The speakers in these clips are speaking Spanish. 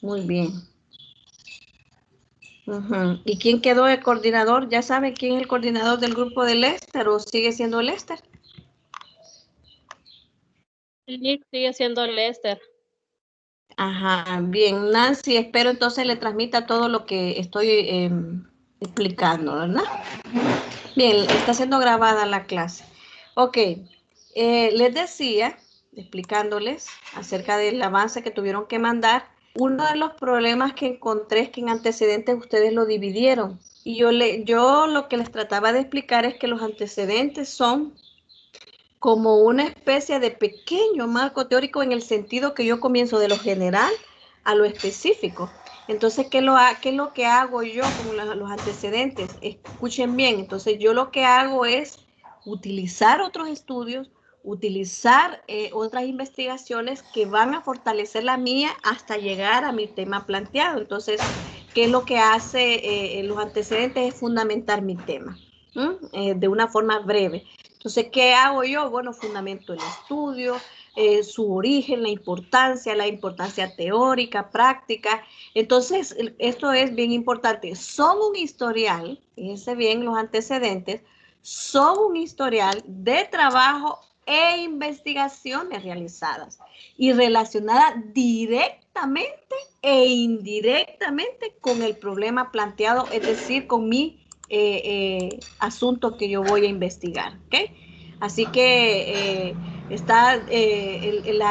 Muy bien. ¿Y quién quedó el coordinador? ¿Ya sabe quién es el coordinador del grupo de Lester o sigue siendo Lester? Sí, sigue siendo Lester. Ajá, bien. Nancy, espero entonces le transmita todo lo que estoy explicando, ¿verdad? Bien, está siendo grabada la clase. Ok, les decía, explicándoles acerca del avance que tuvieron que mandar, uno de los problemas que encontré es que en antecedentes ustedes lo dividieron. Y yo lo que les trataba de explicar es que los antecedentes son como una especie de pequeño marco teórico en el sentido que yo comienzo de lo general a lo específico. Entonces, ¿qué es lo que hago yo con los antecedentes? Escuchen bien, entonces yo lo que hago es utilizar otros estudios, utilizar otras investigaciones que van a fortalecer la mía hasta llegar a mi tema planteado. Entonces, ¿qué es lo que hace los antecedentes? Es fundamentar mi tema de una forma breve. Entonces, ¿qué hago yo? Bueno, fundamento el estudio, su origen, la importancia teórica, práctica. Entonces, esto es bien importante. Son un historial, fíjense bien los antecedentes, son un historial de trabajo e investigaciones realizadas y relacionadas directamente e indirectamente con el problema planteado, es decir, con mi asunto que yo voy a investigar, ¿ok? Así que está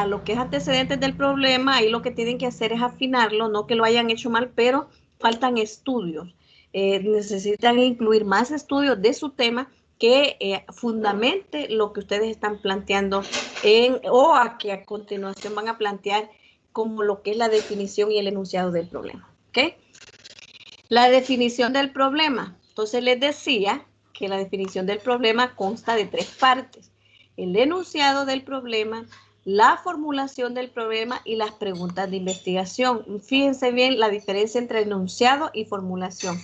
lo que es antecedentes del problema, ahí lo que tienen que hacer es afinarlo, no que lo hayan hecho mal, pero faltan estudios. Necesitan incluir más estudios de su tema que fundamente lo que ustedes están planteando o a que a continuación van a plantear como lo que es la definición y el enunciado del problema, ¿ok? La definición del problema. Entonces les decía que la definición del problema consta de tres partes. El enunciado del problema, la formulación del problema y las preguntas de investigación. Fíjense bien la diferencia entre enunciado y formulación.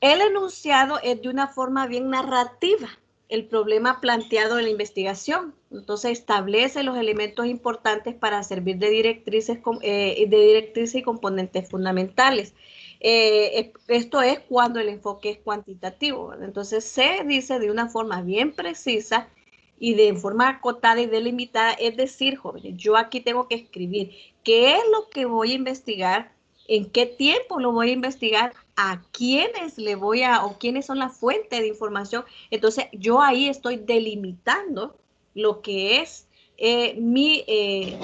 El enunciado es de una forma bien narrativa el problema planteado en la investigación. Entonces establece los elementos importantes para servir de directrices y componentes fundamentales. Esto es cuando el enfoque es cuantitativo. Entonces se dice de una forma bien precisa y de forma acotada y delimitada, es decir, jóvenes, yo aquí tengo que escribir qué es lo que voy a investigar, en qué tiempo lo voy a investigar, a quiénes le voy a, o quiénes son las fuentes de información. Entonces, yo ahí estoy delimitando lo que es mi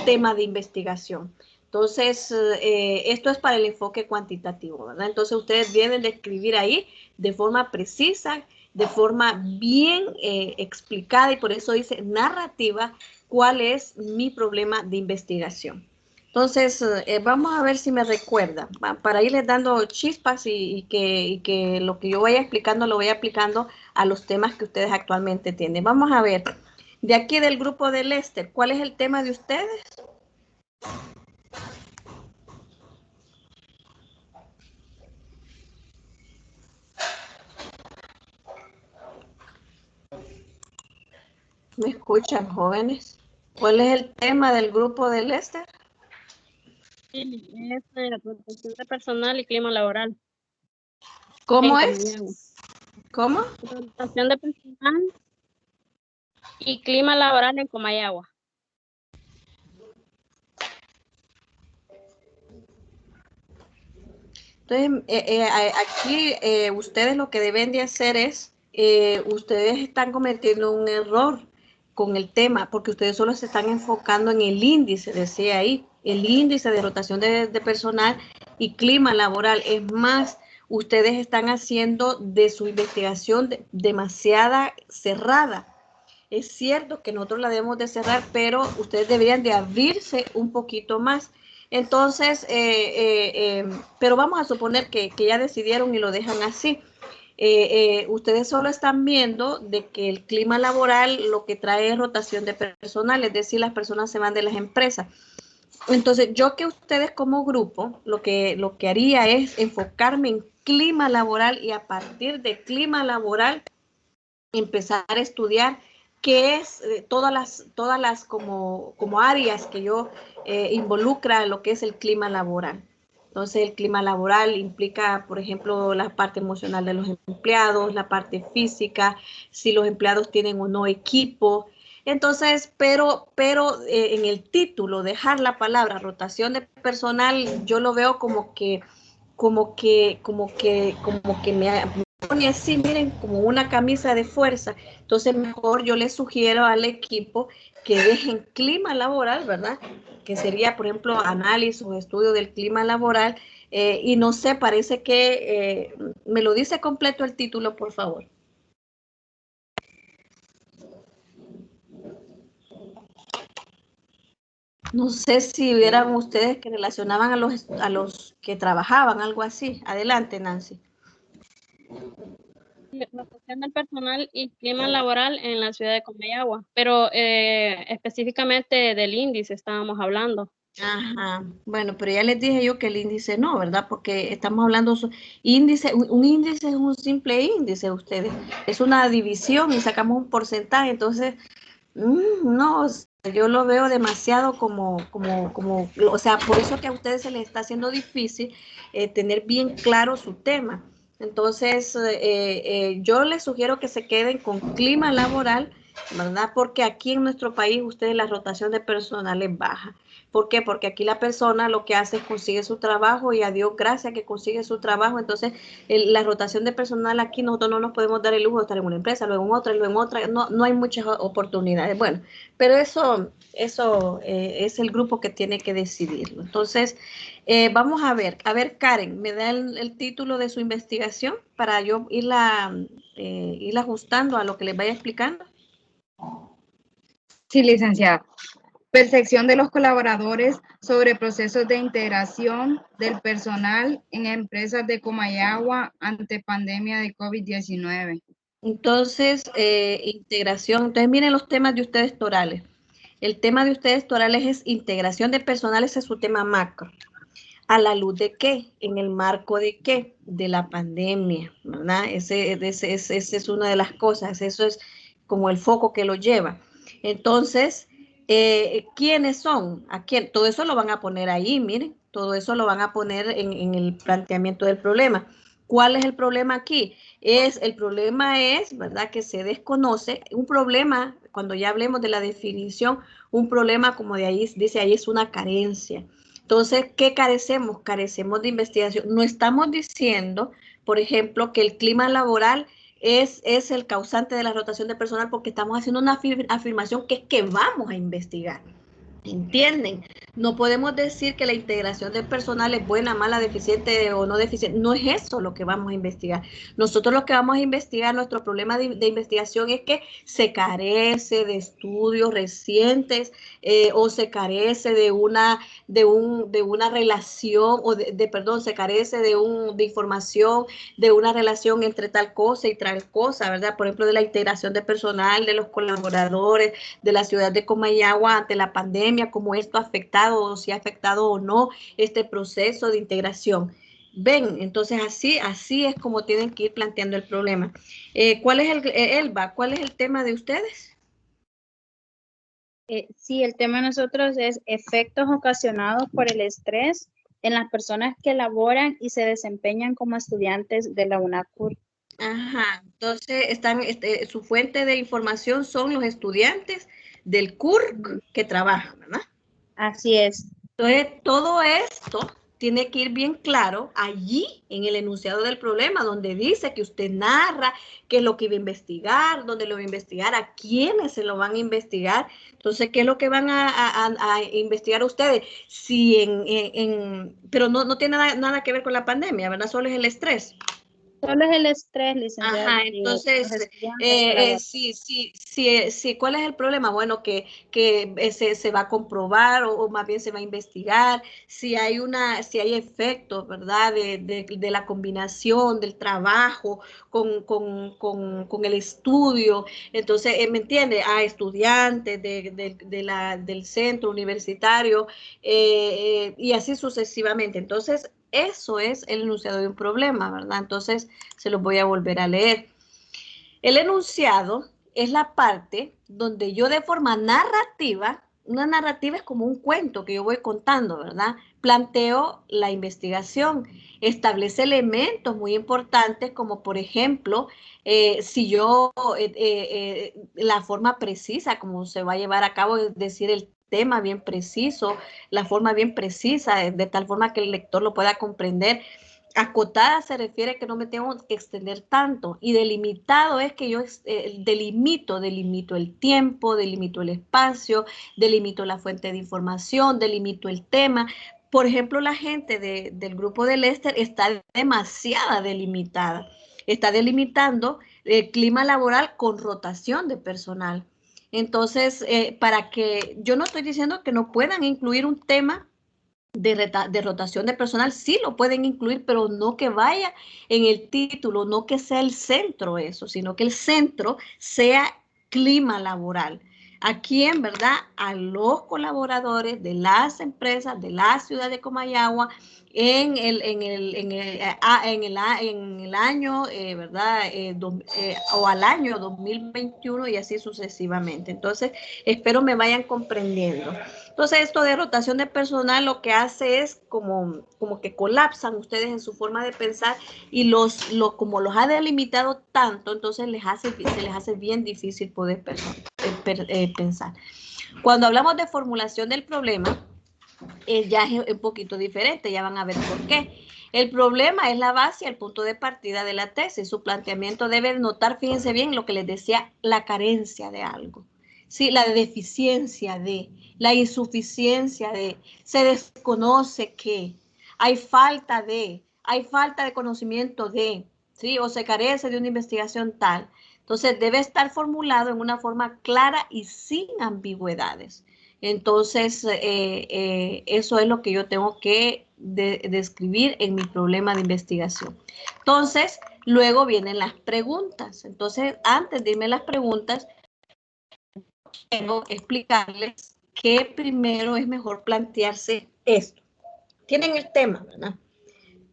tema de investigación. Entonces, esto es para el enfoque cuantitativo, ¿verdad? Entonces, ustedes deben de escribir ahí de forma precisa, de forma bien explicada, y por eso dice narrativa, cuál es mi problema de investigación. Entonces, vamos a ver si me recuerda, para irles dando chispas y que lo que yo vaya explicando lo vaya aplicando a los temas que ustedes actualmente tienen. Vamos a ver, de aquí del grupo de Lester, ¿cuál es el tema de ustedes? ¿Me escuchan, jóvenes? ¿Cuál es el tema del grupo de Lester? Sí, es la protección de personal y clima laboral. ¿Cómo En es? Comayagua. ¿Cómo? Protección de personal y clima laboral en Comayagua. Entonces, aquí ustedes lo que deben de hacer es, ustedes están cometiendo un error con el tema, porque ustedes solo se están enfocando en el índice, decía ahí, el índice de rotación de personal y clima laboral. Es más, ustedes están haciendo de su investigación demasiada cerrada. Es cierto que nosotros la debemos de cerrar, pero ustedes deberían de abrirse un poquito más. Entonces, pero vamos a suponer que ya decidieron y lo dejan así. Ustedes solo están viendo de que el clima laboral lo que trae es rotación de personal, es decir, las personas se van de las empresas. Entonces, yo que ustedes como grupo, lo que haría es enfocarme en clima laboral y a partir de clima laboral empezar a estudiar qué es todas las como áreas que yo involucra lo que es el clima laboral. Entonces, el clima laboral implica, por ejemplo, la parte emocional de los empleados, la parte física, si los empleados tienen o no equipo. Entonces, pero en el título, dejar la palabra rotación de personal, yo lo veo como que me pone así, miren, como una camisa de fuerza. Entonces, mejor yo le sugiero al equipo que dejen clima laboral, ¿verdad? Que sería, por ejemplo, análisis o estudio del clima laboral. Y no sé, parece que me lo dice completo el título, por favor. No sé si vieran ustedes que relacionaban a los que trabajaban, algo así. Adelante, Nancy. Rotación del personal y clima laboral en la ciudad de Comayagua, pero específicamente del índice estábamos hablando. Ajá, bueno, pero ya les dije yo que el índice no, ¿verdad? Porque estamos hablando, índice, un índice es un simple índice, ustedes, es una división y sacamos un porcentaje, entonces, no, yo lo veo demasiado o sea, por eso que a ustedes se les está haciendo difícil tener bien claro su tema. Entonces, yo les sugiero que se queden con clima laboral, ¿verdad? Porque aquí en nuestro país, ustedes la rotación de personal es baja. ¿Por qué? Porque aquí la persona lo que hace es consigue su trabajo y a Dios gracias que consigue su trabajo. Entonces, la rotación de personal aquí nosotros no nos podemos dar el lujo de estar en una empresa, luego en otra, luego en otra. No hay muchas oportunidades. Bueno, pero eso es el grupo que tiene que decidirlo. Entonces, vamos a ver, Karen, ¿me da el título de su investigación para yo irla ajustando a lo que les vaya explicando? Sí, licenciada. Percepción de los colaboradores sobre procesos de integración del personal en empresas de Comayagua ante pandemia de COVID-19. Entonces, integración. Entonces, miren los temas de ustedes torales. El tema de ustedes torales es integración de personal, ese es su tema macro. ¿A la luz de qué? ¿En el marco de qué? De la pandemia, ¿verdad? Ese es una de las cosas, eso es como el foco que lo lleva. Entonces, ¿quiénes son? ¿A quién? Todo eso lo van a poner ahí, miren, todo eso lo van a poner en el planteamiento del problema. ¿Cuál es el problema aquí? El problema es, ¿verdad? Que se desconoce. Un problema, cuando ya hablemos de la definición, un problema, como de ahí dice ahí, es una carencia. Entonces, ¿qué carecemos? Carecemos de investigación. No estamos diciendo, por ejemplo, que el clima laboral es el causante de la rotación de personal porque estamos haciendo una afirmación que es que vamos a investigar. ¿Entienden? No podemos decir que la integración del personal es buena, mala, deficiente o no deficiente. No es eso lo que vamos a investigar. Nosotros lo que vamos a investigar, nuestro problema de investigación es que se carece de estudios recientes o se carece de una relación o perdón, se carece de información, de una relación entre tal cosa y tal cosa, ¿verdad? Por ejemplo, de la integración de personal, de los colaboradores, de la ciudad de Comayagua ante la pandemia, cómo esto ha afectado o si ha afectado o no este proceso de integración. Ven, entonces así es como tienen que ir planteando el problema. ¿Cuál es Elba, cuál es el tema de ustedes? Sí, el tema de nosotros es efectos ocasionados por el estrés en las personas que laboran y se desempeñan como estudiantes de la UNACUR. Ajá, entonces su fuente de información son los estudiantes del CURC que trabajan, ¿verdad? Así es. Entonces, todo esto tiene que ir bien claro allí en el enunciado del problema, donde dice que usted narra qué es lo que iba a investigar, dónde lo va a investigar, a quiénes se lo van a investigar. Entonces, ¿qué es lo que van a investigar ustedes? Si pero no tiene nada que ver con la pandemia, ¿verdad? Solo es el estrés. Solo es el estrés, licenciada. Ajá, entonces, sí, ¿cuál es el problema? Bueno, que se va a comprobar o más bien se va a investigar si hay efectos, ¿verdad? De la combinación del trabajo con el estudio. Entonces, ¿me entiende? A estudiantes del centro universitario y así sucesivamente. Entonces, eso es el enunciado de un problema, ¿verdad? Entonces, se los voy a volver a leer. El enunciado es la parte donde yo de forma narrativa, una narrativa es como un cuento que yo voy contando, ¿verdad? Planteo la investigación, establece elementos muy importantes como por ejemplo, si yo, la forma precisa como se va a llevar a cabo, es decir, el tema bien preciso, la forma bien precisa, de tal forma que el lector lo pueda comprender. Acotada se refiere que no me tengo que extender tanto, y delimitado es que yo delimito el tiempo, delimito el espacio, delimito la fuente de información, delimito el tema. Por ejemplo, la gente del grupo de Lester está demasiado delimitada, está delimitando el clima laboral con rotación de personal. Entonces, para que yo no estoy diciendo que no puedan incluir un tema de rotación de personal, sí lo pueden incluir, pero no que vaya en el título, no que sea el centro eso, sino que el centro sea clima laboral. Aquí, en verdad, a los colaboradores de las empresas de la ciudad de Comayagua en el año, ¿verdad? O al año 2021 y así sucesivamente. Entonces, espero me vayan comprendiendo. Entonces, esto de rotación de personal lo que hace es como que colapsan ustedes en su forma de pensar, y como los ha delimitado tanto, entonces se les hace bien difícil poder pensar. Cuando hablamos de formulación del problema, ya es un poquito diferente, ya van a ver por qué. El problema es la base y el punto de partida de la tesis. Su planteamiento debe notar, fíjense bien lo que les decía, la carencia de algo. Sí, la deficiencia de, la insuficiencia de, se desconoce que, hay falta de conocimiento de, ¿sí? O se carece de una investigación tal. Entonces debe estar formulado en una forma clara y sin ambigüedades. Entonces, eso es lo que yo tengo que describir en mi problema de investigación. Entonces, luego vienen las preguntas. Entonces, antes de irme a las preguntas, quiero explicarles que primero es mejor plantearse esto. Tienen el tema, ¿verdad?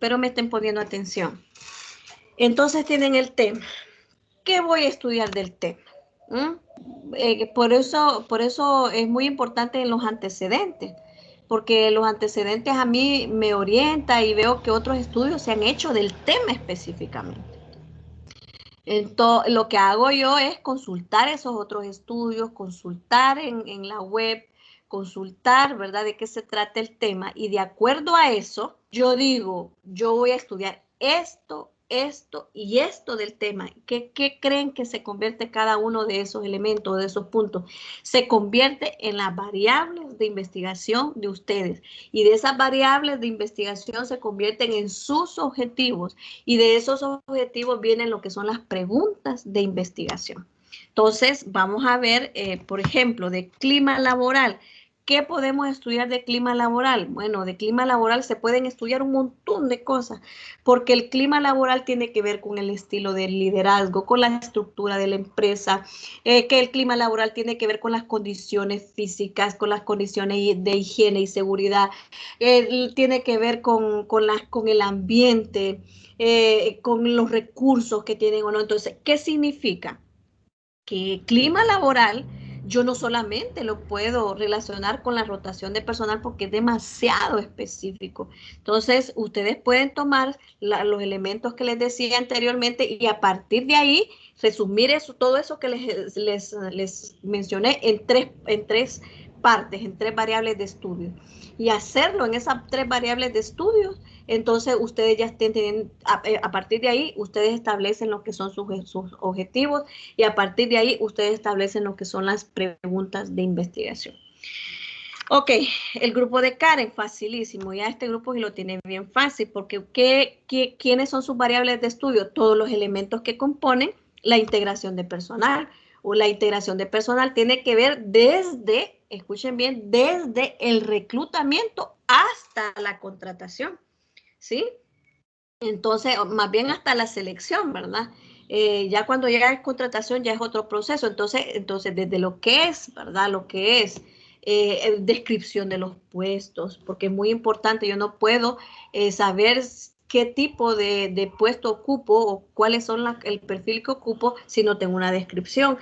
Pero me estén poniendo atención. Entonces, tienen el tema. ¿Qué voy a estudiar del tema? Por eso es muy importante en los antecedentes, porque los antecedentes a mí me orientan y veo que otros estudios se han hecho del tema específicamente. Entonces, lo que hago yo es consultar esos otros estudios, consultar en la web, consultar, ¿verdad?, de qué se trata el tema, y de acuerdo a eso, yo digo, yo voy a estudiar esto y esto del tema. ¿Qué creen que se convierte cada uno de esos elementos, de esos puntos? Se convierte en las variables de investigación de ustedes, y de esas variables de investigación se convierten en sus objetivos, y de esos objetivos vienen lo que son las preguntas de investigación. Entonces, vamos a ver, por ejemplo, de clima laboral. ¿Qué podemos estudiar de clima laboral? Bueno, de clima laboral se pueden estudiar un montón de cosas, porque el clima laboral tiene que ver con el estilo de liderazgo, con la estructura de la empresa, que el clima laboral tiene que ver con las condiciones físicas, con las condiciones de higiene y seguridad, tiene que ver con el ambiente, con los recursos que tienen o no. Entonces, ¿qué significa? Que clima laboral yo no solamente lo puedo relacionar con la rotación de personal porque es demasiado específico. Entonces, ustedes pueden tomar los elementos que les decía anteriormente y a partir de ahí resumir todo eso que les mencioné en tres partes, en tres variables de estudio. Y hacerlo en esas tres variables de estudio, entonces ustedes ya tienen, a partir de ahí, ustedes establecen lo que son sus objetivos, y a partir de ahí ustedes establecen lo que son las preguntas de investigación. Ok, el grupo de Karen, facilísimo. Ya este grupo sí lo tiene bien fácil, porque ¿quiénes son sus variables de estudio? Todos los elementos que componen la integración de personal. O la integración de personal tiene que ver desde, escuchen bien, desde el reclutamiento hasta la contratación, ¿sí? Entonces, más bien hasta la selección, ¿verdad? Ya cuando llega la contratación ya es otro proceso. Entonces desde lo que es, ¿verdad? Lo que es descripción de los puestos, porque es muy importante. Yo no puedo saber qué tipo de puesto ocupo o cuáles son el perfil que ocupo si no tengo una descripción.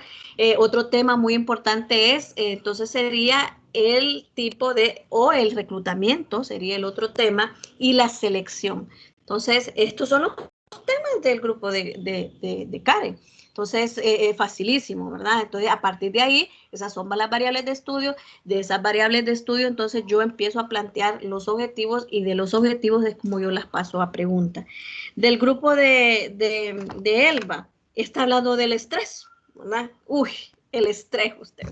Otro tema muy importante es, entonces sería el tipo o el reclutamiento, sería el otro tema, y la selección. Entonces, estos son los temas del grupo de Karen. Entonces, facilísimo, ¿verdad? Entonces, a partir de ahí, esas son las variables de estudio. De esas variables de estudio, entonces yo empiezo a plantear los objetivos y de los objetivos es como yo las paso a preguntas. Del grupo de Elba, está hablando del estrés, ¿verdad? Uy, el estrés, usted.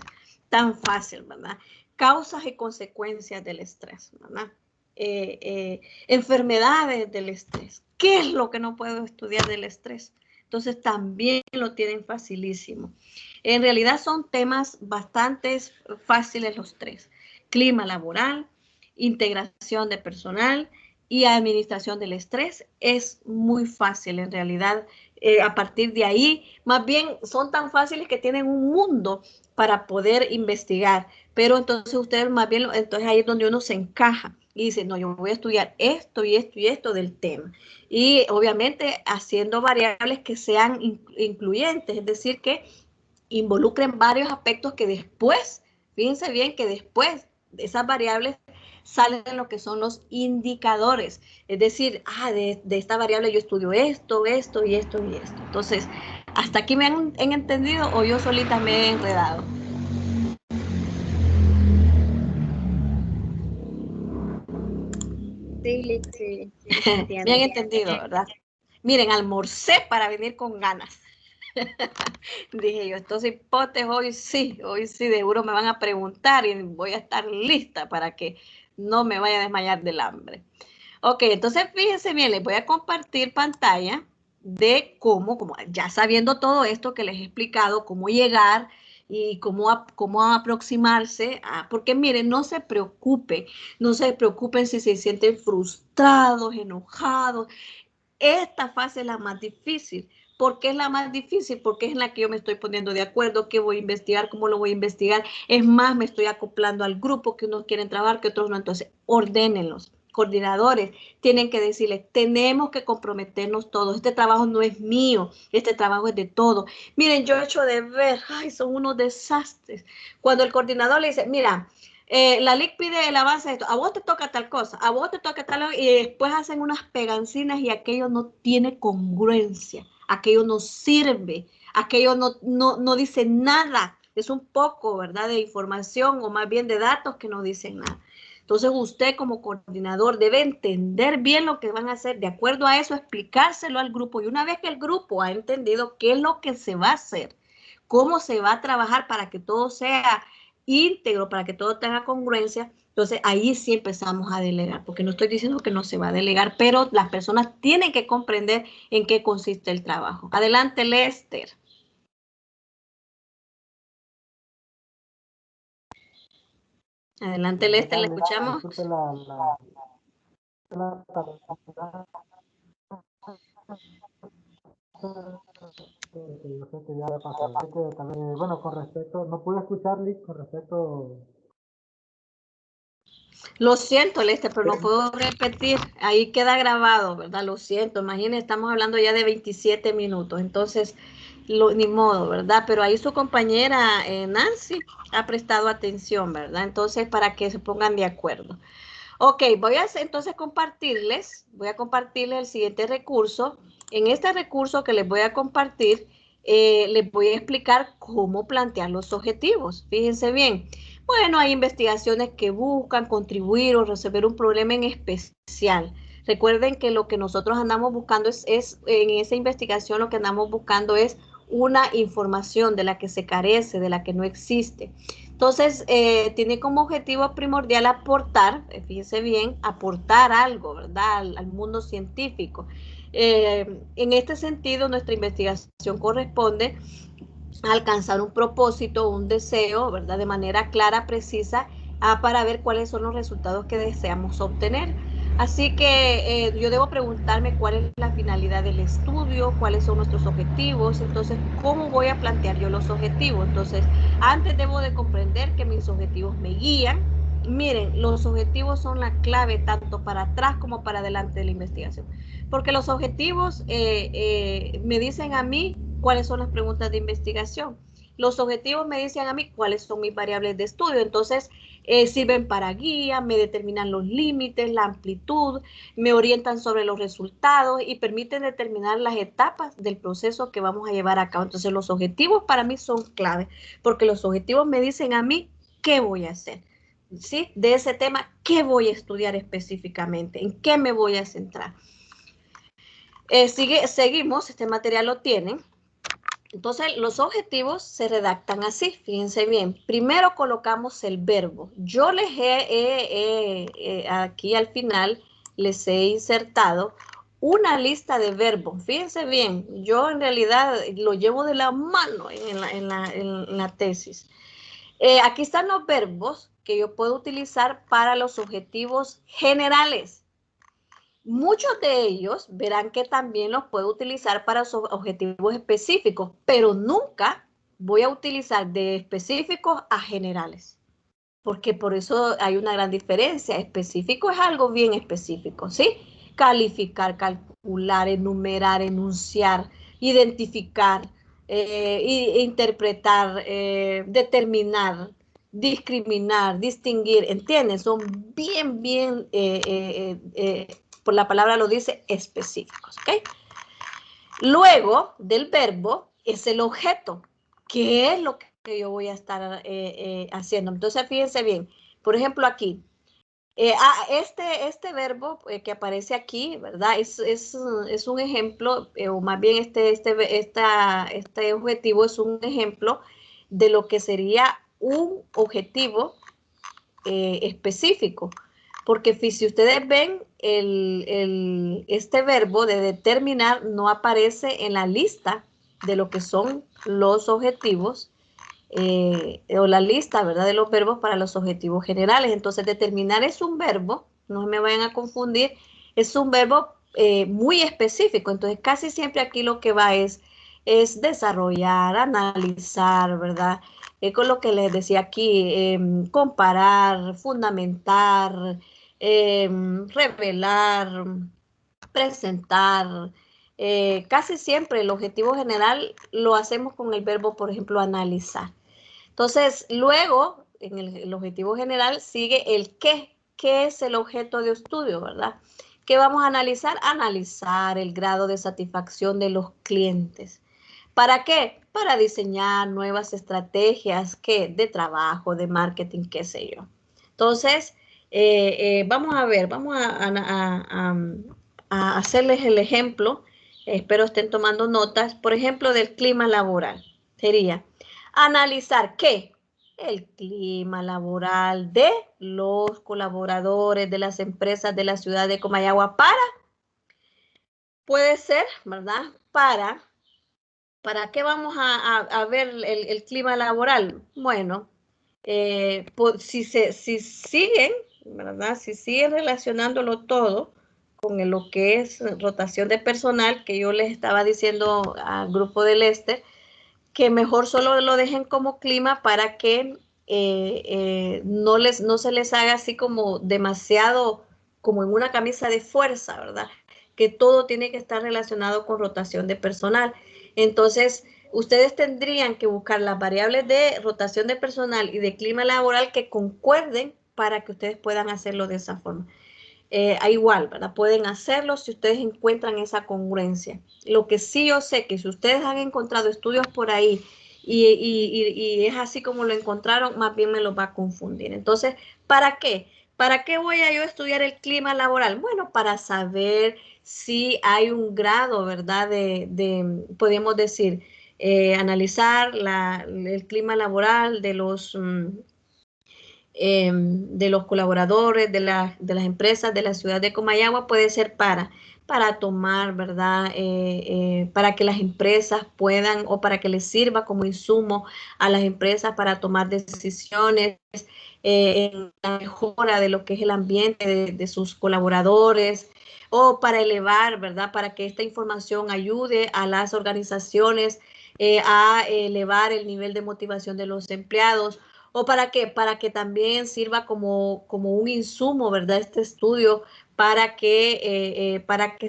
Tan fácil, ¿verdad? Causas y consecuencias del estrés, ¿verdad? Enfermedades del estrés. ¿Qué es lo que no puedo estudiar del estrés? Entonces también lo tienen facilísimo. En realidad son temas bastante fáciles los tres. Clima laboral, integración de personal y administración del estrés. Es muy fácil en realidad. A partir de ahí, más bien son tan fáciles que tienen un mundo para poder investigar. Pero entonces ustedes más bien, entonces ahí es donde uno se encaja y dice, no, yo voy a estudiar esto y esto y esto del tema. Y obviamente haciendo variables que sean incluyentes, es decir, que involucren varios aspectos que después, fíjense bien que después de esas variables salen lo que son los indicadores. Es decir, de esta variable yo estudio esto, esto y esto y esto. Entonces, ¿hasta aquí me han entendido o yo solita me he enredado? Sí. Me han entendido, ¿verdad? Miren, almorcé para venir con ganas. Dije yo, estos hipotes hoy sí, seguro me van a preguntar y voy a estar lista para que no me vaya a desmayar del hambre. Ok, entonces fíjense bien, les voy a compartir pantalla de cómo ya sabiendo todo esto que les he explicado, cómo llegar y cómo aproximarse, porque miren, no se preocupen si se sienten frustrados, enojados. Esta fase es la más difícil. ¿Por qué es la más difícil? Porque es en la que yo me estoy poniendo de acuerdo, qué voy a investigar, cómo lo voy a investigar. Es más, me estoy acoplando al grupo que unos quieren trabajar, que otros no. Entonces, ordénenlos. Coordinadores tienen que decirles, tenemos que comprometernos todos. Este trabajo no es mío, este trabajo es de todos. Miren, yo he hecho de ver, son unos desastres. Cuando el coordinador le dice, mira, la LIC pide el avance de esto, a vos te toca tal cosa, a vos te toca tal, y después hacen unas pegancinas y aquello no tiene congruencia, aquello no sirve, aquello no dice nada, es un poco, ¿verdad?, de información o más bien de datos que no dicen nada. Entonces usted como coordinador debe entender bien lo que van a hacer, de acuerdo a eso explicárselo al grupo, y una vez que el grupo ha entendido qué es lo que se va a hacer, cómo se va a trabajar para que todo sea íntegro, para que todo tenga congruencia, entonces ahí sí empezamos a delegar, porque no estoy diciendo que no se va a delegar, pero las personas tienen que comprender en qué consiste el trabajo. Adelante, Lester. Adelante, Lester, le escuchamos. Bueno, con respecto, no pude escuchar, Liz, con respecto. Lo siento, Lester, pero no puedo repetir. Ahí queda grabado, ¿verdad? Lo siento. Imagínense, estamos hablando ya de 27 minutos. Entonces, ni modo, ¿verdad? Pero ahí su compañera Nancy ha prestado atención, ¿verdad? Entonces, para que se pongan de acuerdo. Ok, voy a compartirles el siguiente recurso. En este recurso que les voy a compartir, les voy a explicar cómo plantear los objetivos. Fíjense bien. Bueno, hay investigaciones que buscan contribuir o resolver un problema en especial. Recuerden que lo que nosotros andamos buscando es en esa investigación lo que andamos buscando es una información de la que se carece, de la que no existe. Entonces, tiene como objetivo primordial aportar, fíjense bien, aportar algo, ¿verdad?, al mundo científico. En este sentido, nuestra investigación corresponde a alcanzar un propósito, un deseo, ¿verdad?, de manera clara, precisa, para ver cuáles son los resultados que deseamos obtener. Así que yo debo preguntarme cuál es la finalidad del estudio, cuáles son nuestros objetivos, entonces, ¿cómo voy a plantear yo los objetivos? Entonces, antes debo de comprender que mis objetivos me guían. Miren, los objetivos son la clave tanto para atrás como para adelante de la investigación. Porque los objetivos me dicen a mí cuáles son las preguntas de investigación. Los objetivos me dicen a mí cuáles son mis variables de estudio. Entonces, sirven para guía, me determinan los límites, la amplitud, me orientan sobre los resultados y permiten determinar las etapas del proceso que vamos a llevar a cabo. Entonces, los objetivos para mí son clave, porque los objetivos me dicen a mí qué voy a hacer, ¿sí? De ese tema, qué voy a estudiar específicamente, en qué me voy a centrar. Seguimos, este material lo tienen. Entonces, los objetivos se redactan así, fíjense bien. Primero colocamos el verbo. Yo les aquí al final les he insertado una lista de verbos. Fíjense bien, yo en realidad lo llevo de la mano en la tesis. Aquí están los verbos que yo puedo utilizar para los objetivos generales. Muchos de ellos verán que también los puedo utilizar para sus objetivos específicos, pero nunca voy a utilizar de específicos a generales, porque por eso hay una gran diferencia. Específico es algo bien específico, ¿sí? Calificar, calcular, enumerar, enunciar, identificar, interpretar, determinar, discriminar, distinguir, ¿entienden? Son bien, por la palabra lo dice, específicos, ¿ok? Luego del verbo es el objeto. ¿Qué es lo que yo voy a estar haciendo? Entonces, fíjense bien. Por ejemplo, aquí. Este verbo que aparece aquí, ¿verdad? Es un ejemplo, o más bien este objetivo es un ejemplo de lo que sería un objetivo específico. Porque si ustedes ven, este verbo de determinar no aparece en la lista de lo que son los objetivos o la lista, ¿verdad?, de los verbos para los objetivos generales. Entonces, determinar es un verbo, no me vayan a confundir, es un verbo muy específico. Entonces, casi siempre aquí lo que va es desarrollar, analizar, ¿verdad? Con lo que les decía aquí, comparar, fundamentar, revelar, presentar. Casi siempre el objetivo general lo hacemos con el verbo, por ejemplo, analizar. Entonces, luego, en el objetivo general, sigue el qué. ¿Qué es el objeto de estudio, verdad? ¿Qué vamos a analizar? Analizar el grado de satisfacción de los clientes. ¿Para qué? Para diseñar nuevas estrategias de trabajo, de marketing, qué sé yo. Entonces, vamos a ver, vamos a hacerles el ejemplo. Espero estén tomando notas. Por ejemplo, del clima laboral. Sería analizar ¿qué? El clima laboral de los colaboradores de las empresas de la ciudad de Comayagua puede ser, ¿verdad? ¿Para qué vamos a ver el clima laboral? Bueno, si siguen, ¿verdad? Si siguen relacionándolo todo con lo que es rotación de personal, que yo les estaba diciendo al grupo del Este, que mejor solo lo dejen como clima para que no se les haga así como demasiado, como en una camisa de fuerza, ¿verdad? Que todo tiene que estar relacionado con rotación de personal. Entonces, ustedes tendrían que buscar las variables de rotación de personal y de clima laboral que concuerden para que ustedes puedan hacerlo de esa forma. Igual, ¿verdad? Pueden hacerlo si ustedes encuentran esa congruencia. Lo que sí yo sé que si ustedes han encontrado estudios por ahí y es así como lo encontraron, más bien me lo va a confundir. Entonces, ¿para qué? ¿Para qué voy a yo estudiar el clima laboral? Bueno, para saber si hay un grado, ¿verdad? Podemos decir, analizar el clima laboral de los colaboradores, de las empresas de la ciudad de Comayagua, puede ser para tomar, ¿verdad? Para que las empresas puedan o para que les sirva como insumo a las empresas para tomar decisiones en la mejora de lo que es el ambiente de sus colaboradores o para elevar, ¿verdad? Para que esta información ayude a las organizaciones a elevar el nivel de motivación de los empleados ¿O para qué? Para que también sirva como un insumo, ¿verdad? Este estudio para que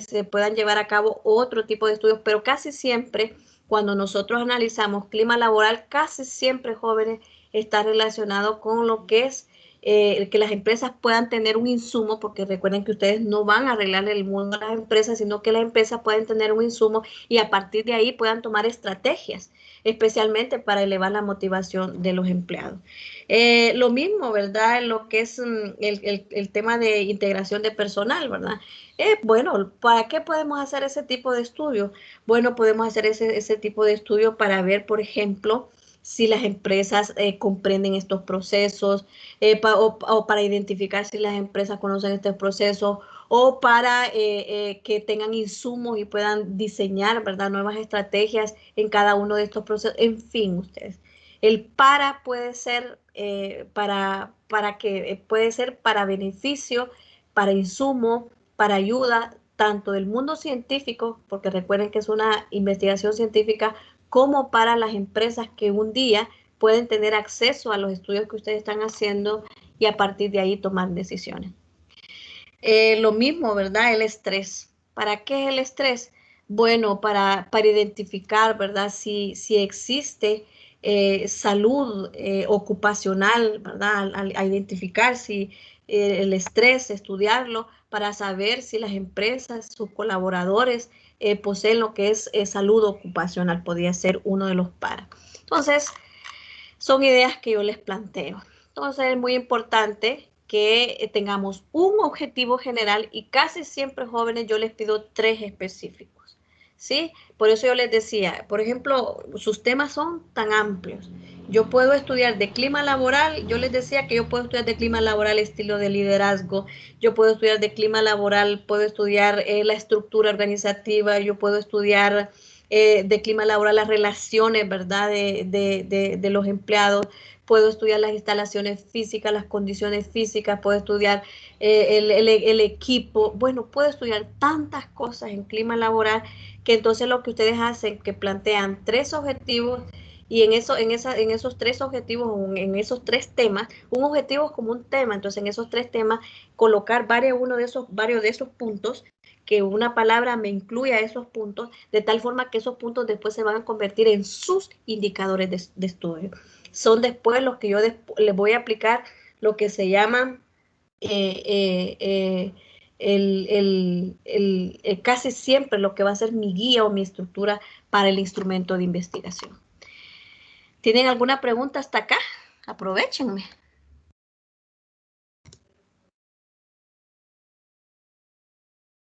se puedan llevar a cabo otro tipo de estudios, pero casi siempre cuando nosotros analizamos clima laboral, casi siempre, jóvenes, está relacionado con lo que es que las empresas puedan tener un insumo, porque recuerden que ustedes no van a arreglarle el mundo a las empresas, sino que las empresas pueden tener un insumo y a partir de ahí puedan tomar estrategias, especialmente para elevar la motivación de los empleados. Lo mismo, ¿verdad? Lo que es el tema de integración de personal, ¿verdad? Bueno, ¿para qué podemos hacer ese tipo de estudios? Bueno, podemos hacer ese tipo de estudio para ver, por ejemplo, si las empresas comprenden estos procesos, o para identificar si las empresas conocen estos procesos, o para que tengan insumos y puedan diseñar, ¿verdad?, nuevas estrategias en cada uno de estos procesos. En fin, ustedes. El para puede ser puede ser para beneficio, para insumo, para ayuda, tanto del mundo científico, porque recuerden que es una investigación científica, como para las empresas que un día pueden tener acceso a los estudios que ustedes están haciendo y a partir de ahí tomar decisiones. Lo mismo, ¿verdad? El estrés. ¿Para qué es el estrés? Bueno, para identificar, ¿verdad? Si existe salud ocupacional, ¿verdad? A identificar si el estrés, estudiarlo, para saber si las empresas, sus colaboradores, poseen lo que es salud ocupacional, podría ser uno de los para. Entonces, son ideas que yo les planteo. Entonces, es muy importante que tengamos un objetivo general y casi siempre, jóvenes, yo les pido 3 específicos, ¿sí? Por eso yo les decía, por ejemplo, sus temas son tan amplios. Yo puedo estudiar de clima laboral, yo les decía que yo puedo estudiar de clima laboral estilo de liderazgo, yo puedo estudiar de clima laboral, puedo estudiar la estructura organizativa, yo puedo estudiar de clima laboral las relaciones, ¿verdad?, de los empleados, puedo estudiar las instalaciones físicas, las condiciones físicas, puedo estudiar el equipo, bueno, puedo estudiar tantas cosas en clima laboral que entonces lo que ustedes hacen, que plantean 3 objetivos y en esos 3 objetivos, en esos 3 temas, un objetivo es como un tema, entonces en esos 3 temas colocar varios de esos puntos, que una palabra me incluya esos puntos, de tal forma que esos puntos después se van a convertir en sus indicadores de estudio. Son después los que yo les voy a aplicar lo que se llama casi siempre lo que va a ser mi guía o mi estructura para el instrumento de investigación. ¿Tienen alguna pregunta hasta acá? Aprovechenme.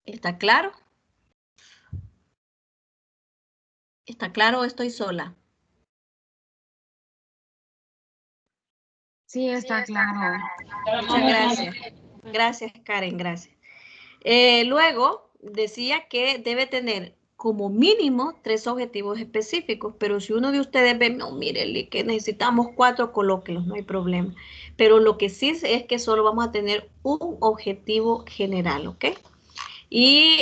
¿Está claro? ¿Está claro o estoy sola? Sí, está claro. Muchas gracias. Gracias, Karen, gracias. Luego, decía que debe tener como mínimo 3 objetivos específicos, pero si uno de ustedes ve, no, mire, que necesitamos 4, colóquenlos, no hay problema. Pero lo que sí es que solo vamos a tener un objetivo general, ¿ok? Y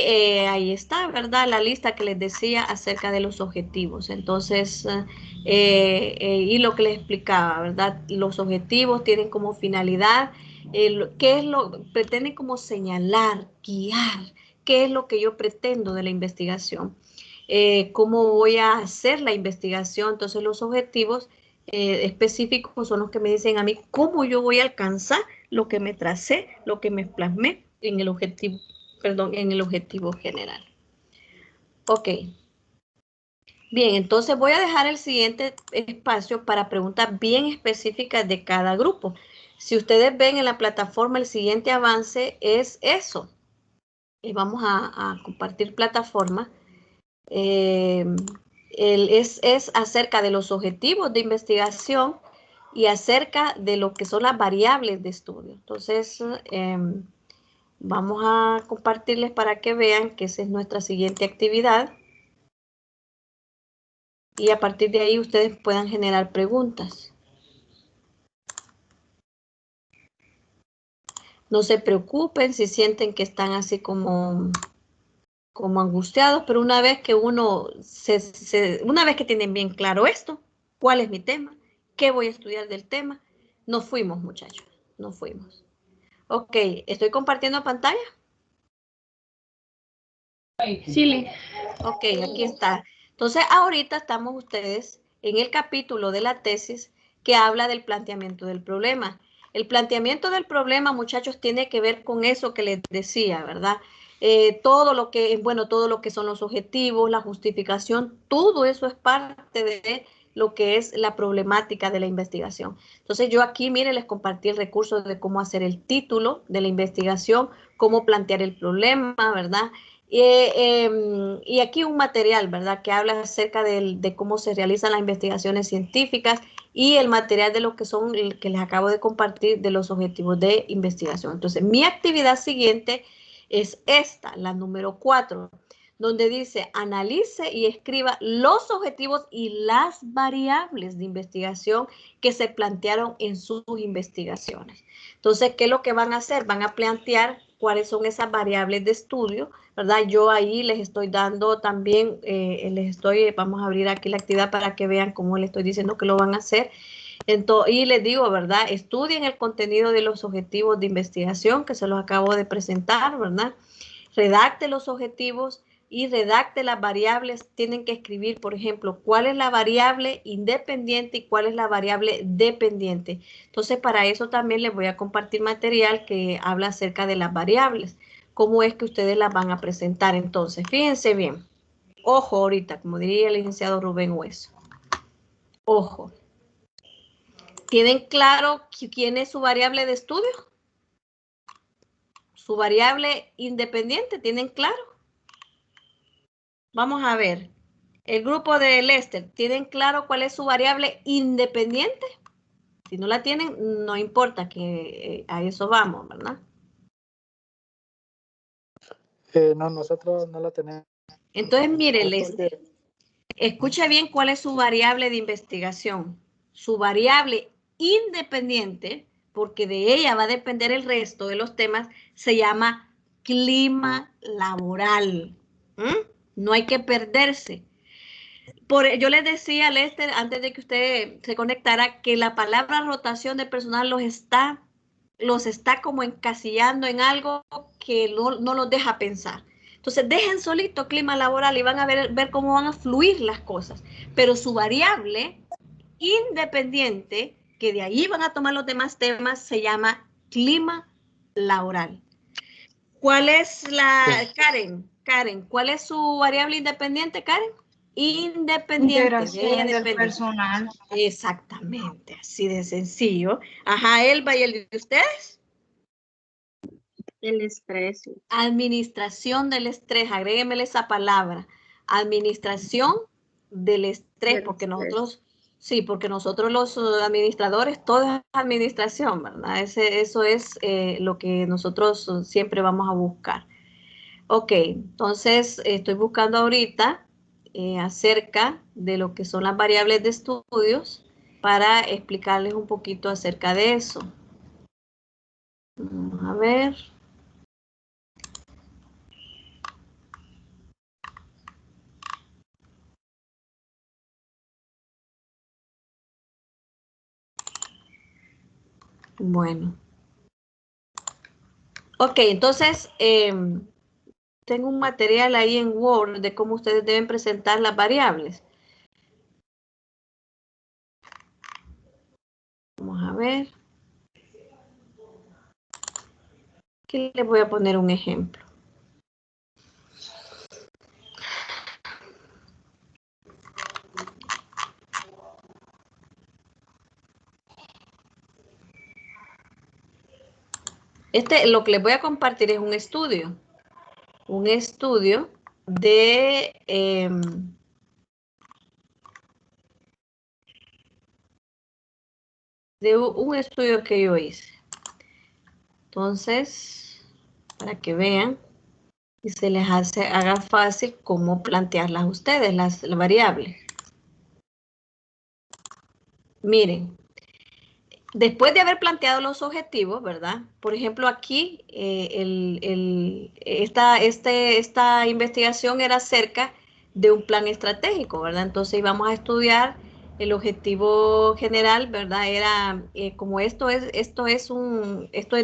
ahí está, ¿verdad? La lista que les decía acerca de los objetivos. Entonces, y lo que les explicaba, ¿verdad? Los objetivos tienen como finalidad, ¿qué es pretenden como señalar, guiar, qué es lo que yo pretendo de la investigación, cómo voy a hacer la investigación. Entonces, los objetivos específicos son los que me dicen a mí cómo yo voy a alcanzar lo que me tracé, lo que me plasmé en el objetivo general. Ok. Bien, entonces voy a dejar el siguiente espacio para preguntas bien específicas de cada grupo. Si ustedes ven en la plataforma, el siguiente avance es eso. Y vamos a compartir plataforma. Es acerca de los objetivos de investigación y acerca de lo que son las variables de estudio. Entonces, vamos a compartirles para que vean que esa es nuestra siguiente actividad. Y a partir de ahí ustedes puedan generar preguntas. No se preocupen si sienten que están así como angustiados, pero una vez que una vez que tienen bien claro esto, cuál es mi tema, qué voy a estudiar del tema, Nos fuimos, muchachos, nos fuimos. Ok, ¿estoy compartiendo pantalla? Sí. Ok, aquí está. Entonces, ahorita estamos ustedes en el capítulo de la tesis que habla del planteamiento del problema. El planteamiento del problema, muchachos, tiene que ver con eso que les decía, ¿verdad? Todo lo que, bueno, todo lo que son los objetivos, la justificación, todo eso es parte de lo que es la problemática de la investigación. Entonces, yo aquí, miren, les compartí el recurso de cómo hacer el título de la investigación, cómo plantear el problema, ¿verdad? Y aquí un material, ¿verdad? Que habla acerca de cómo se realizan las investigaciones científicas y el material de lo que son, que les acabo de compartir, de los objetivos de investigación. Entonces, mi actividad siguiente es esta, la número 4, donde dice analice y escriba los objetivos y las variables de investigación que se plantearon en sus investigaciones. Entonces, ¿qué es lo que van a hacer? Van a plantear cuáles son esas variables de estudio, ¿verdad? Yo ahí les estoy dando también, vamos a abrir aquí la actividad para que vean cómo les estoy diciendo que lo van a hacer. Entonces, y les digo, ¿verdad? Estudien el contenido de los objetivos de investigación que se los acabo de presentar, ¿verdad? Redacte los objetivos y redacte las variables. Tienen que escribir, por ejemplo, cuál es la variable independiente y cuál es la variable dependiente. Entonces, para eso también les voy a compartir material que habla acerca de las variables. Cómo es que ustedes las van a presentar. Entonces, fíjense bien. Ojo ahorita, como diría el licenciado Rubén Hueso. Ojo. ¿Tienen claro quién es su variable de estudio? Su variable independiente, ¿tienen claro? Vamos a ver. El grupo de Lester, ¿tienen claro cuál es su variable independiente? Si no la tienen, no importa, que a eso vamos, ¿verdad? No, nosotros no la tenemos. Entonces, mire, Lester, escucha bien cuál es su variable de investigación. Su variable independiente, porque de ella va a depender el resto de los temas, se llama clima laboral. No hay que perderse. Yo les decía a Lester, antes de que usted se conectara, que la palabra rotación de personal los está como encasillando en algo que no los deja pensar. Entonces, dejen solito clima laboral y van a ver cómo van a fluir las cosas. Pero su variable independiente, que de ahí van a tomar los demás temas, se llama clima laboral. ¿Cuál es Karen, ¿cuál es su variable independiente, Karen? Independiente. De ella Integración del depende. personal. Exactamente, así de sencillo. Ajá, Elba, ¿y el de ustedes? El estrés. Administración del estrés, agréguemele esa palabra. Administración del estrés, porque nosotros, sí, porque nosotros los administradores, todo es administración, ¿verdad? Eso es lo que nosotros siempre vamos a buscar. Ok, entonces estoy buscando ahorita acerca de lo que son las variables de estudios para explicarles un poquito acerca de eso. Vamos a ver. Bueno. Ok, entonces tengo un material ahí en Word de cómo ustedes deben presentar las variables. Vamos a ver. Aquí les voy a poner un ejemplo. Lo que les voy a compartir es un estudio. Un estudio de un estudio que yo hice. Entonces, para que vean y se les haga fácil cómo plantearlas ustedes, las variables. Miren, después de haber planteado los objetivos, ¿verdad? Por ejemplo, aquí esta investigación era acerca de un plan estratégico, ¿verdad? Entonces íbamos a estudiar El objetivo general, ¿verdad? Era, como esto es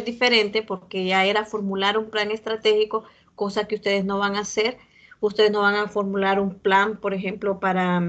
diferente porque ya era formular un plan estratégico, cosa que ustedes no van a hacer. Ustedes no van a formular un plan, por ejemplo, para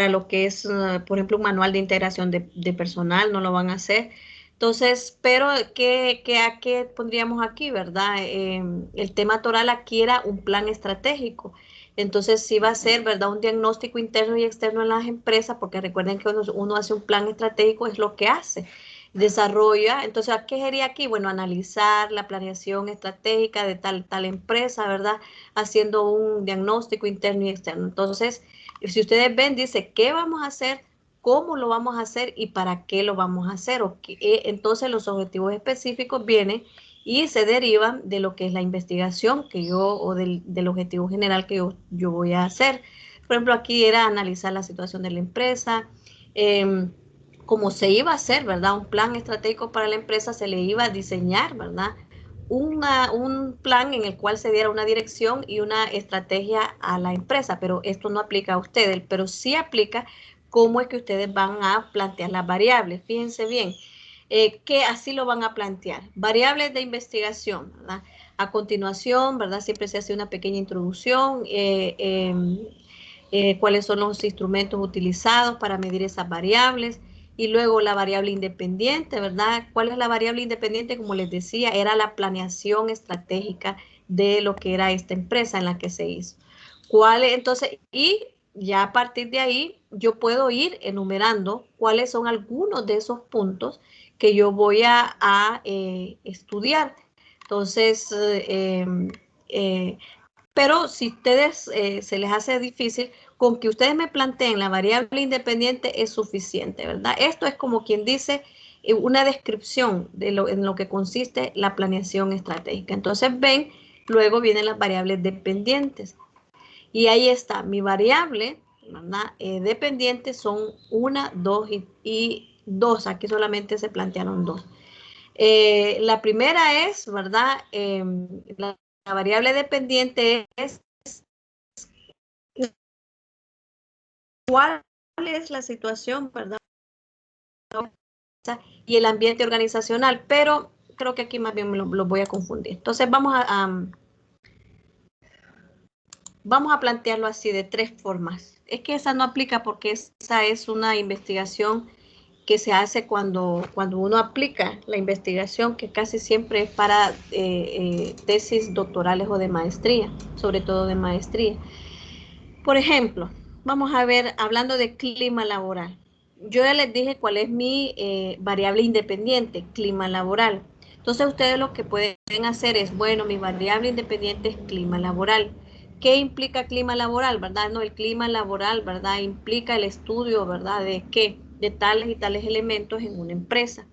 lo que es, por ejemplo, un manual de integración de personal, no lo van a hacer. Entonces, pero ¿a qué pondríamos aquí, verdad? El tema toral aquí era un plan estratégico. Entonces sí va a ser, ¿verdad? Un diagnóstico interno y externo en las empresas, porque recuerden que uno hace un plan estratégico, es lo que hace, desarrolla. Entonces, ¿qué sería aquí? Bueno, analizar la planeación estratégica de tal empresa, ¿verdad? Haciendo un diagnóstico interno y externo. Entonces, si ustedes ven, dice, ¿qué vamos a hacer? ¿Cómo lo vamos a hacer? ¿Y para qué lo vamos a hacer? Entonces, los objetivos específicos vienen y se derivan de lo que es la investigación que o del objetivo general que yo voy a hacer. Por ejemplo, aquí era analizar la situación de la empresa, cómo se iba a hacer, ¿verdad? Un plan estratégico para la empresa, se le iba a diseñar, ¿verdad? Un plan en el cual se diera una dirección y una estrategia a la empresa, pero esto no aplica a ustedes, pero sí aplica cómo es que ustedes van a plantear las variables. Fíjense bien, que así lo van a plantear. Variables de investigación, ¿verdad? A continuación, ¿verdad? Siempre se hace una pequeña introducción, cuáles son los instrumentos utilizados para medir esas variables, y luego la variable independiente, ¿verdad? ¿Cuál es la variable independiente? Como les decía, era la planeación estratégica de lo que era esta empresa en la que se hizo. Entonces, y ya a partir de ahí, yo puedo ir enumerando cuáles son algunos de esos puntos que yo voy a estudiar. Entonces, pero si ustedes se les hace difícil, con que ustedes me planteen la variable independiente es suficiente, ¿verdad? Esto es como quien dice una descripción de en lo que consiste la planeación estratégica. Entonces ven, luego vienen las variables dependientes. Y ahí está, mi variable, ¿verdad? Dependiente son 1, 2 y 2. Aquí solamente se plantearon 2. La primera es, ¿verdad? La variable dependiente es cuál es la situación, ¿verdad? Y el ambiente organizacional, pero creo que aquí más bien lo voy a confundir. Entonces vamos a plantearlo así de 3 formas. Es que esa no aplica porque esa es una investigación que se hace cuando uno aplica la investigación, que casi siempre es para tesis doctorales o de maestría, sobre todo de maestría. Por ejemplo, vamos a ver, hablando de clima laboral. Yo ya les dije cuál es mi variable independiente, clima laboral. Entonces ustedes lo que pueden hacer es, bueno, mi variable independiente es clima laboral. ¿Qué implica clima laboral, verdad? No, el clima laboral, ¿verdad? Implica el estudio, ¿verdad? ¿De qué? De tales y tales elementos en una empresa.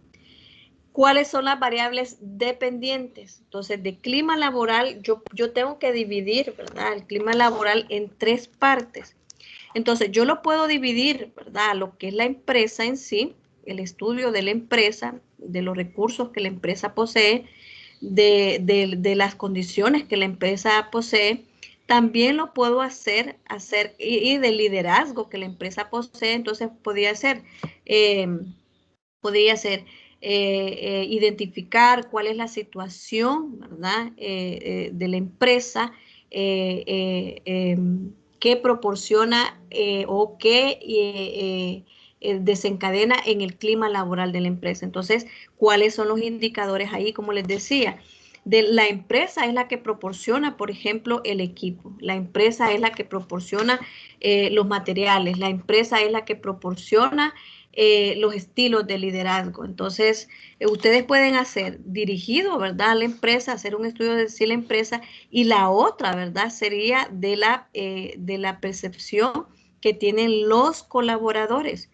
¿Cuáles son las variables dependientes? Entonces, de clima laboral, yo tengo que dividir, ¿verdad? El clima laboral en 3 partes. Entonces, yo lo puedo dividir, ¿verdad? Lo que es la empresa en sí, el estudio de la empresa, de los recursos que la empresa posee, de las condiciones que la empresa posee. También lo puedo hacer y del liderazgo que la empresa posee. Entonces, podría ser identificar cuál es la situación, ¿verdad? De la empresa que proporciona o que desencadena en el clima laboral de la empresa. Entonces, ¿cuáles son los indicadores ahí? Como les decía, la empresa es la que proporciona, por ejemplo, el equipo. La empresa es la que proporciona los materiales. La empresa es la que proporciona los estilos de liderazgo. Entonces, ustedes pueden hacer dirigido, ¿verdad?, a la empresa, hacer un estudio de sí la empresa, y la otra, ¿verdad?, sería de la percepción que tienen los colaboradores.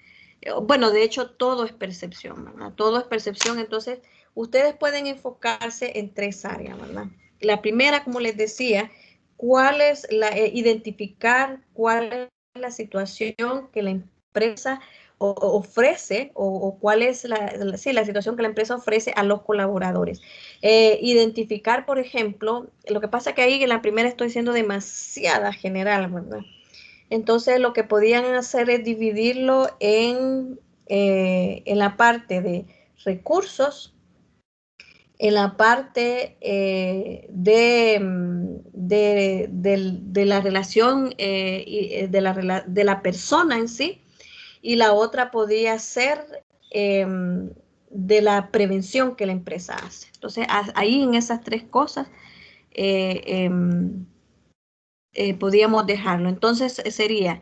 Bueno, de hecho, todo es percepción, ¿verdad? Todo es percepción. Entonces, ustedes pueden enfocarse en 3 áreas, ¿verdad? La primera, como les decía, identificar cuál es la situación que la empresa ofrece o cuál es la situación que la empresa ofrece a los colaboradores. Identificar, por ejemplo, lo que pasa que ahí en la primera estoy siendo demasiada general, ¿verdad? Entonces lo que podían hacer es dividirlo en la parte de recursos, en la parte de la relación de la persona en sí, y la otra podía ser de la prevención que la empresa hace. Entonces, ahí en esas tres cosas podíamos dejarlo. Entonces, sería,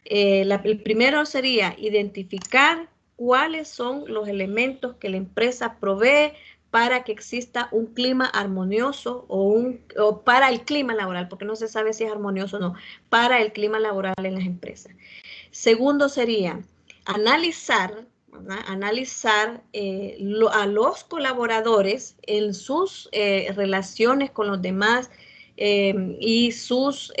el primero sería identificar cuáles son los elementos que la empresa provee para que exista un clima armonioso o para el clima laboral, porque no se sabe si es armonioso o no, para el clima laboral en las empresas. Segundo sería analizar, ¿verdad? Analizar a los colaboradores en sus relaciones con los demás y sus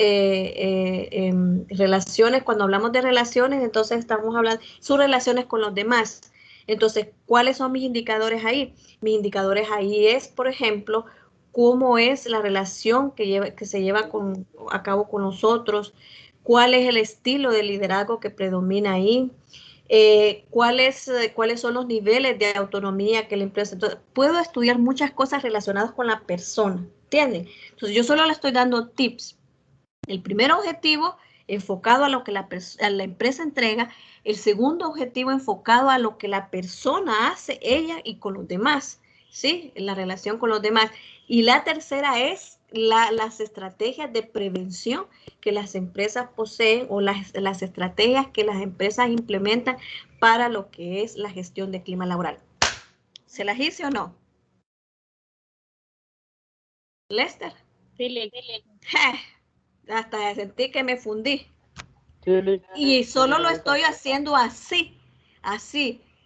relaciones. Cuando hablamos de relaciones, entonces estamos hablando de sus relaciones con los demás. Entonces, ¿cuáles son mis indicadores ahí? Mis indicadores ahí es, por ejemplo, cómo es la relación que se lleva a cabo con nosotros, cuál es el estilo de liderazgo que predomina ahí, cuáles son los niveles de autonomía que la empresa. Entonces, puedo estudiar muchas cosas relacionadas con la persona, ¿entienden? Entonces, yo solo le estoy dando tips. El primer objetivo enfocado a lo que la empresa entrega, el segundo objetivo enfocado a lo que la persona hace, ella y con los demás, ¿sí? La relación con los demás. Y la tercera es las estrategias de prevención que las empresas poseen o las estrategias que las empresas implementan para lo que es la gestión de clima laboral. ¿Se las hice o no? Lester. Sí. Hasta sentí que me fundí. Sí, Y solo lo estoy haciendo así.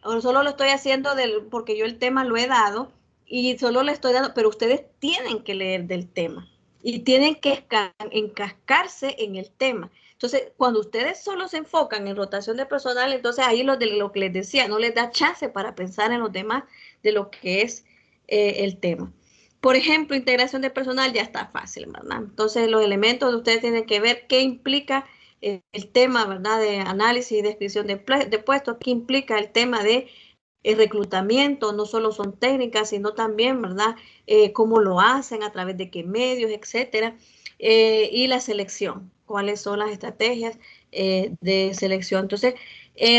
O solo lo estoy haciendo porque yo el tema lo he dado y solo le estoy dando, pero ustedes tienen que leer del tema y tienen que encascarse en el tema. Entonces, cuando ustedes solo se enfocan en rotación de personal, entonces ahí lo que les decía, no les da chance para pensar en los demás de lo que es el tema. Por ejemplo, integración de personal ya está fácil, ¿verdad? Entonces, los elementos de ustedes tienen que ver qué implica el tema, ¿verdad? De análisis y descripción de puestos, qué implica el tema de reclutamiento, no solo son técnicas, sino también, ¿verdad? Cómo lo hacen, a través de qué medios, etcétera. Y la selección, cuáles son las estrategias de selección. Entonces,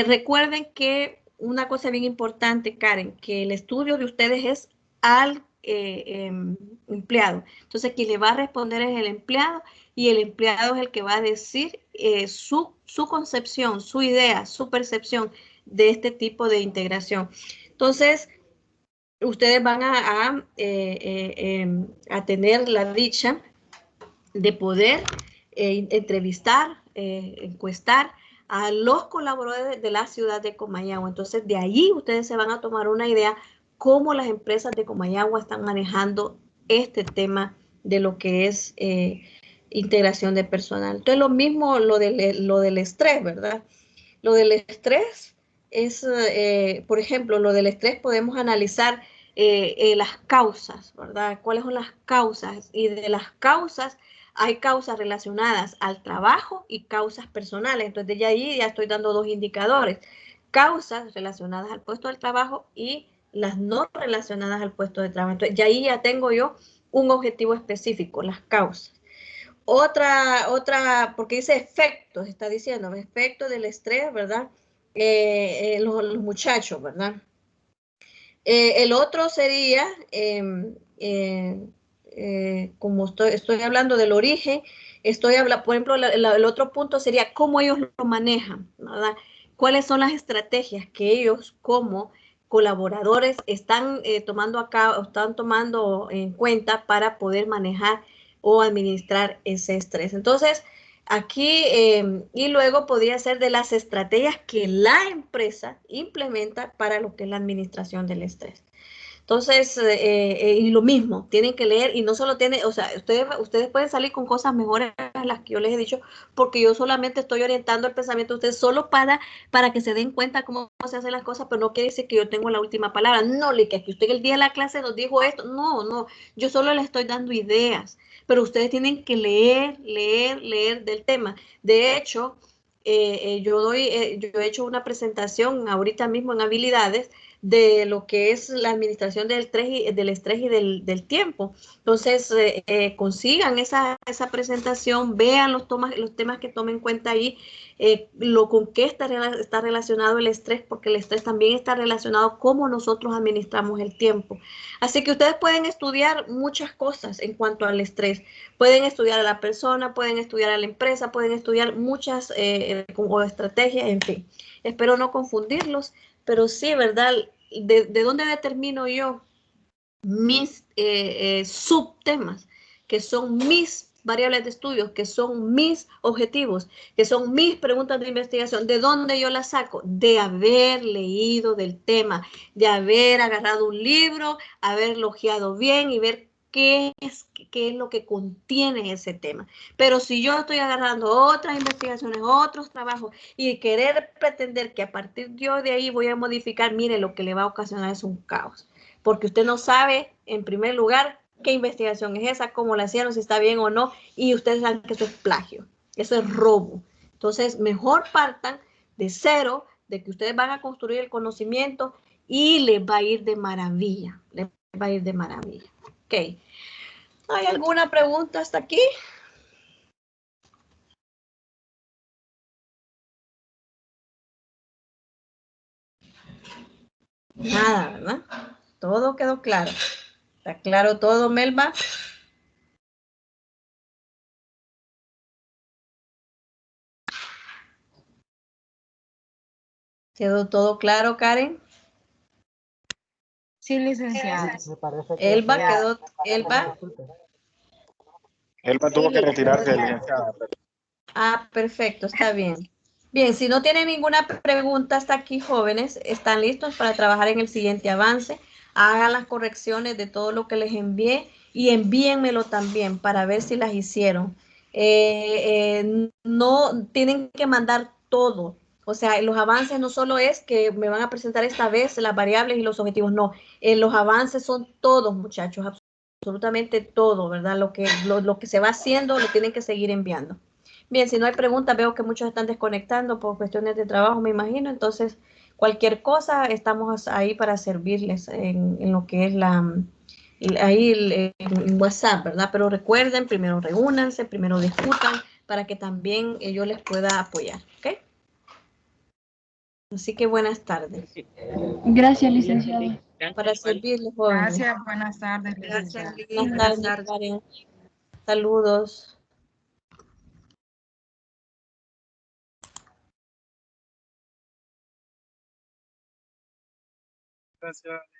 recuerden que una cosa bien importante, Karen, que el estudio de ustedes es al empleado. Entonces, quien le va a responder es el empleado y el empleado es el que va a decir su concepción, su idea, su percepción de este tipo de integración. Entonces, ustedes van a tener la dicha de poder entrevistar, encuestar a los colaboradores de la ciudad de Comayagua. Entonces, de ahí ustedes se van a tomar una idea cómo las empresas de Comayagua están manejando este tema de lo que es integración de personal. Entonces, lo mismo lo del estrés, ¿verdad? Lo del estrés es, por ejemplo, lo del estrés podemos analizar las causas, ¿verdad? ¿Cuáles son las causas? Y de las causas hay causas relacionadas al trabajo y causas personales. Entonces, de ahí ya estoy dando dos indicadores. Causas relacionadas al puesto de trabajo y las no relacionadas al puesto de trabajo. Entonces, ya ahí ya tengo yo un objetivo específico, las causas. Otra, porque dice efectos, está diciendo, efectos del estrés, ¿verdad? Los muchachos, ¿verdad? El otro sería, como estoy hablando del origen, por ejemplo, el otro punto sería cómo ellos lo manejan, ¿verdad? ¿Cuáles son las estrategias que ellos como colaboradores están tomando en cuenta para poder manejar o administrar ese estrés? Entonces, aquí, y luego podría ser de las estrategias que la empresa implementa para lo que es la administración del estrés. Entonces, y lo mismo, tienen que leer y no solo tienen, o sea, ustedes pueden salir con cosas mejores a las que yo les he dicho, porque yo solamente estoy orientando el pensamiento de ustedes solo para que se den cuenta cómo se hacen las cosas, pero no quiere decir que yo tengo la última palabra. No, que usted el día de la clase nos dijo esto. No, no, yo solo les estoy dando ideas, pero ustedes tienen que leer del tema. De hecho, yo he hecho una presentación ahorita mismo en habilidades de lo que es la administración del estrés y del tiempo. Entonces, consigan esa presentación, vean los temas que tomen en cuenta ahí, con qué está relacionado el estrés, porque el estrés también está relacionado con cómo nosotros administramos el tiempo. Así que ustedes pueden estudiar muchas cosas en cuanto al estrés. Pueden estudiar a la persona, pueden estudiar a la empresa, pueden estudiar muchas estrategias, en fin. Espero no confundirlos, pero sí, ¿verdad? ¿De dónde determino yo mis subtemas, que son mis variables de estudio, que son mis objetivos, que son mis preguntas de investigación? ¿De dónde yo las saco? De haber leído del tema, de haber agarrado un libro, haberlo ojeado bien y ver qué es lo que contiene ese tema. Pero si yo estoy agarrando otras investigaciones, otros trabajos y querer pretender que a partir de ahí voy a modificar, mire, lo que le va a ocasionar es un caos. Porque usted no sabe, en primer lugar, qué investigación es esa, cómo la hicieron, si está bien o no, y ustedes saben que eso es plagio, eso es robo. Entonces, mejor partan de cero, de que ustedes van a construir el conocimiento y les va a ir de maravilla, les va a ir de maravilla. Ok. ¿Hay alguna pregunta hasta aquí? Nada, ¿verdad? Todo quedó claro. ¿Está claro todo, Melba? ¿Quedó todo claro, Karen? Sí, licenciada. Me parece que Elba, fue, quedó, Elba. disculpe. Elba tuvo que retirarse, licenciada. Ah, perfecto, está bien. Bien, si no tienen ninguna pregunta hasta aquí, jóvenes, están listos para trabajar en el siguiente avance. Hagan las correcciones de todo lo que les envié y envíenmelo también para ver si las hicieron. No tienen que mandar todo. O sea, los avances no solo es que me van a presentar esta vez las variables y los objetivos, no. Los avances son todos, muchachos, absolutamente todo, ¿verdad? Lo que se va haciendo lo tienen que seguir enviando. Bien, si no hay preguntas, veo que muchos están desconectando por cuestiones de trabajo, me imagino. Entonces, cualquier cosa, estamos ahí para servirles en lo que es en WhatsApp, ¿verdad? Pero recuerden, primero reúnanse, primero discutan, para que también yo les pueda apoyar, ¿ok? Así que buenas tardes. Gracias, licenciada. Para servirles, jóvenes. Gracias, buenas tardes, licenciada. Buenas tardes, Karen. Saludos. Gracias.